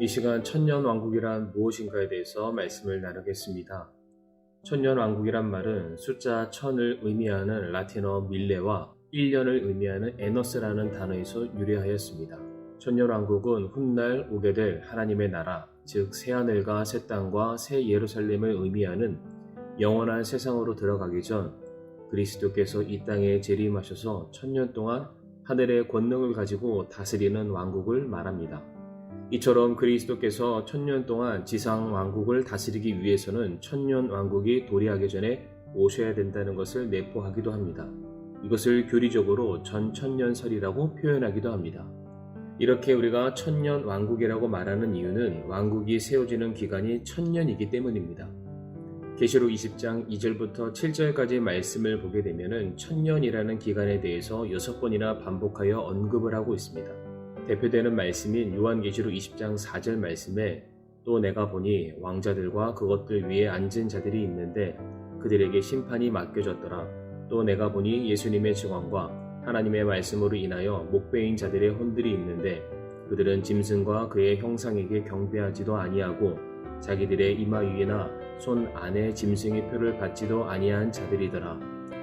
시간 천년왕국이란 무엇인가에 대해서 말씀을 나누겠습니다. 천년왕국이란 말은 숫자 1000을 의미하는 라틴어 밀레와 1년을 의미하는 에너스라는 단어에서 유래하였습니다. 천년왕국은 훗날 오게 될 하나님의 나라, 즉 새하늘과 새 땅과 새 예루살렘을 의미하는 영원한 세상으로 들어가기 전 그리스도께서 이 땅에 재림하셔서 1000년 동안 하늘의 권능을 가지고 다스리는 왕국을 말합니다. 이처럼 그리스도께서 1000년 동안 지상 왕국을 다스리기 위해서는 1000년 왕국이 도래하기 전에 오셔야 된다는 것을 내포하기도 합니다. 이것을 교리적으로 전천년설이라고 표현하기도 합니다. 이렇게 우리가 천년 왕국이라고 말하는 이유는 왕국이 세워지는 기간이 1000년이기 때문입니다. 계시록 20장 2절부터 7절까지 말씀을 보게 되면 1000년이라는 기간에 대해서 6번이나 반복하여 언급을 하고 있습니다. 대표되는 말씀인 요한계시록 20장 4절 말씀에 또 내가 보니 왕자들과 그것들 위에 앉은 자들이 있는데 그들에게 심판이 맡겨졌더라. 또 내가 보니 예수님의 증언과 하나님의 말씀으로 인하여 목배인 자들의 혼들이 있는데 그들은 짐승과 그의 형상에게 경배하지도 아니하고 자기들의 이마 위에나 손 안에 짐승의 표를 받지도 아니한 자들이더라.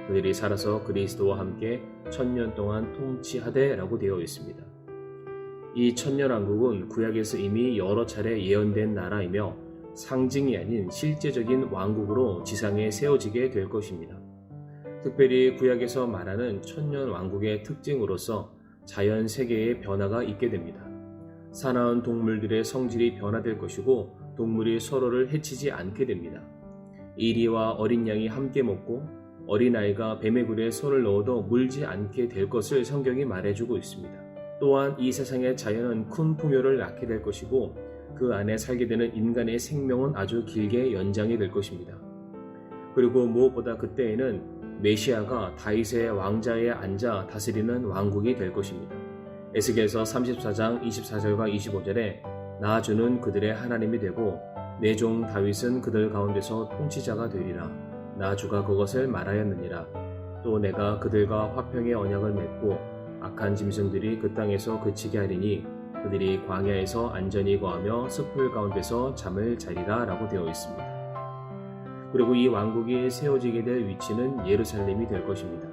그들이 살아서 그리스도와 함께 1000년 동안 통치하되 라고 되어 있습니다. 이 천년왕국은 구약에서 이미 여러 차례 예언된 나라이며 상징이 아닌 실제적인 왕국으로 지상에 세워지게 될 것입니다. 특별히 구약에서 말하는 천년왕국의 특징으로서 자연 세계의 변화가 있게 됩니다. 사나운 동물들의 성질이 변화될 것이고 동물이 서로를 해치지 않게 됩니다. 이리와 어린 양이 함께 먹고 어린아이가 뱀의 굴에 손을 넣어도 물지 않게 될 것을 성경이 말해주고 있습니다. 또한 이 세상의 자연은 큰 풍요를 낳게 될 것이고 그 안에 살게 되는 인간의 생명은 아주 길게 연장이 될 것입니다. 그리고 무엇보다 그때에는 메시아가 다윗의 왕자에 앉아 다스리는 왕국이 될 것입니다. 에스겔서 34장 24절과 25절에 나 주는 그들의 하나님이 되고 내 종 다윗은 그들 가운데서 통치자가 되리라. 나 주가 그것을 말하였느니라. 또 내가 그들과 화평의 언약을 맺고 악한 짐승들이 그 땅에서 그치게 하리니 그들이 광야에서 안전히 거하며 숲풀 가운데서 잠을 자리라 라고 되어 있습니다. 그리고 이 왕국이 세워지게 될 위치는 예루살렘이 될 것입니다.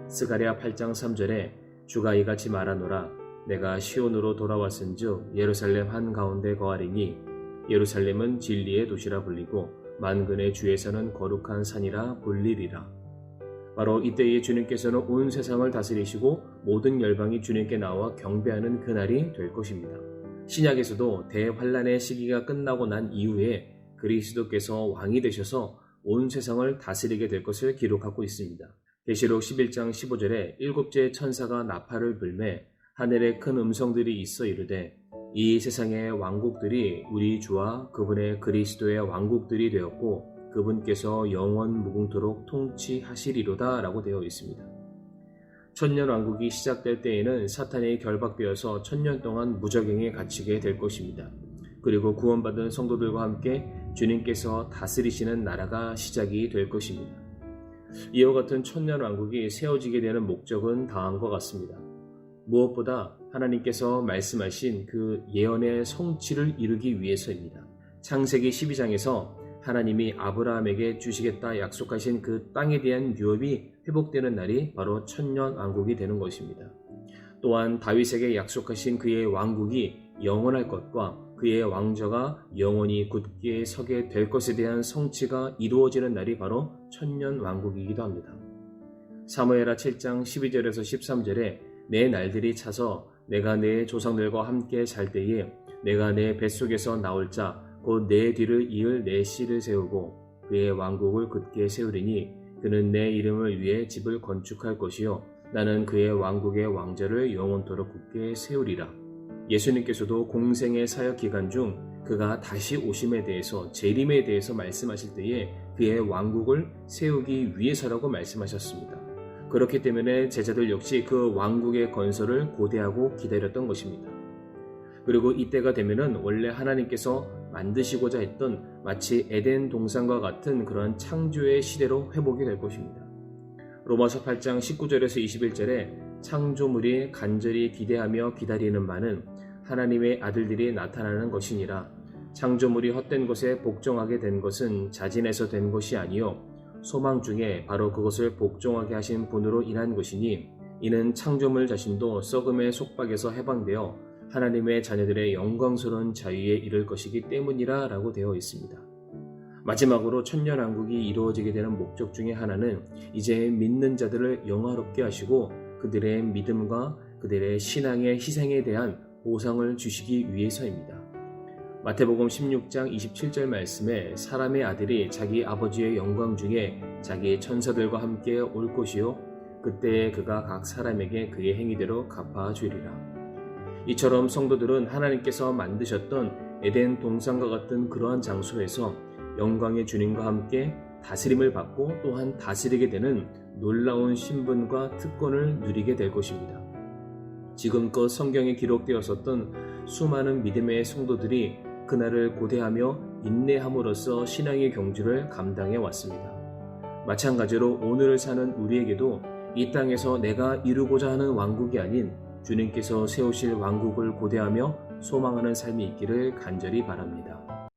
스가랴 8장 3절에 주가 이같이 말하노라. 내가 시온으로 돌아왔은즉 예루살렘 한가운데 거하리니 예루살렘은 진리의 도시라 불리고 만근의 주에서는 거룩한 산이라 불리리라. 바로 이때에 주님께서는 온 세상을 다스리시고 모든 열방이 주님께 나와 경배하는 그날이 될 것입니다. 신약에서도 대환란의 시기가 끝나고 난 이후에 그리스도께서 왕이 되셔서 온 세상을 다스리게 될 것을 기록하고 있습니다. 계시록 11장 15절에 일곱째 천사가 나팔을 불매 하늘에 큰 음성들이 있어 이르되 이 세상의 왕국들이 우리 주와 그분의 그리스도의 왕국들이 되었고 그분께서 영원 무궁토록 통치하시리로다 라고 되어 있습니다. 천년왕국이 시작될 때에는 사탄이 결박되어서 1000년 동안 무적행에 갇히게 될 것입니다. 그리고 구원받은 성도들과 함께 주님께서 다스리시는 나라가 시작이 될 것입니다. 이와 같은 천년왕국이 세워지게 되는 목적은 다음과 같습니다. 무엇보다 하나님께서 말씀하신 그 예언의 성취를 이루기 위해서입니다. 창세기 12장에서 하나님이 아브라함에게 주시겠다 약속하신 그 땅에 대한 유업이 회복되는 날이 바로 천년왕국이 되는 것입니다. 또한 다윗에게 약속하신 그의 왕국이 영원할 것과 그의 왕좌가 영원히 굳게 서게 될 것에 대한 성취가 이루어지는 날이 바로 천년왕국이기도 합니다. 사무엘하 7장 12절에서 13절에 내 날들이 차서 내가 내 조상들과 함께 잘 때에 내가 내 뱃속에서 나올 자 곧 내 뒤를 이을 내 씨를 세우고 그의 왕국을 굳게 세우리니 그는 내 이름을 위해 집을 건축할 것이요 나는 그의 왕국의 왕좌를 영원토록 굳게 세우리라. 예수님께서도 공생의 사역 기간 중 그가 다시 오심에 대해서 재림에 대해서 말씀하실 때에 그의 왕국을 세우기 위해서라고 말씀하셨습니다. 그렇기 때문에 제자들 역시 그 왕국의 건설을 고대하고 기다렸던 것입니다. 그리고 이때가 되면은 원래 하나님께서 만드시고자 했던 마치 에덴 동산과 같은 그런 창조의 시대로 회복이 될 것입니다. 로마서 8장 19절에서 21절에 창조물이 간절히 기대하며 기다리는 바는 하나님의 아들들이 나타나는 것이니라. 창조물이 헛된 것에 복종하게 된 것은 자진해서 된 것이 아니요 소망 중에 바로 그것을 복종하게 하신 분으로 인한 것이니, 이는 창조물 자신도 썩음의 속박에서 해방되어 하나님의 자녀들의 영광스러운 자유에 이를 것이기 때문이라 라고 되어 있습니다. 마지막으로 천년왕국이 이루어지게 되는 목적 중에 하나는 이제 믿는 자들을 영화롭게 하시고 그들의 믿음과 그들의 신앙의 희생에 대한 보상을 주시기 위해서입니다. 마태복음 16장 27절 말씀에 사람의 아들이 자기 아버지의 영광 중에 자기 천사들과 함께 올 것이요 그때에 그가 각 사람에게 그의 행위대로 갚아주리라. 이처럼 성도들은 하나님께서 만드셨던 에덴 동산과 같은 그러한 장소에서 영광의 주님과 함께 다스림을 받고 또한 다스리게 되는 놀라운 신분과 특권을 누리게 될 것입니다. 지금껏 성경에 기록되었었던 수많은 믿음의 성도들이 그날을 고대하며 인내함으로써 신앙의 경주를 감당해 왔습니다. 마찬가지로 오늘을 사는 우리에게도 이 땅에서 내가 이루고자 하는 왕국이 아닌 주님께서 세우실 왕국을 고대하며 소망하는 삶이 있기를 간절히 바랍니다.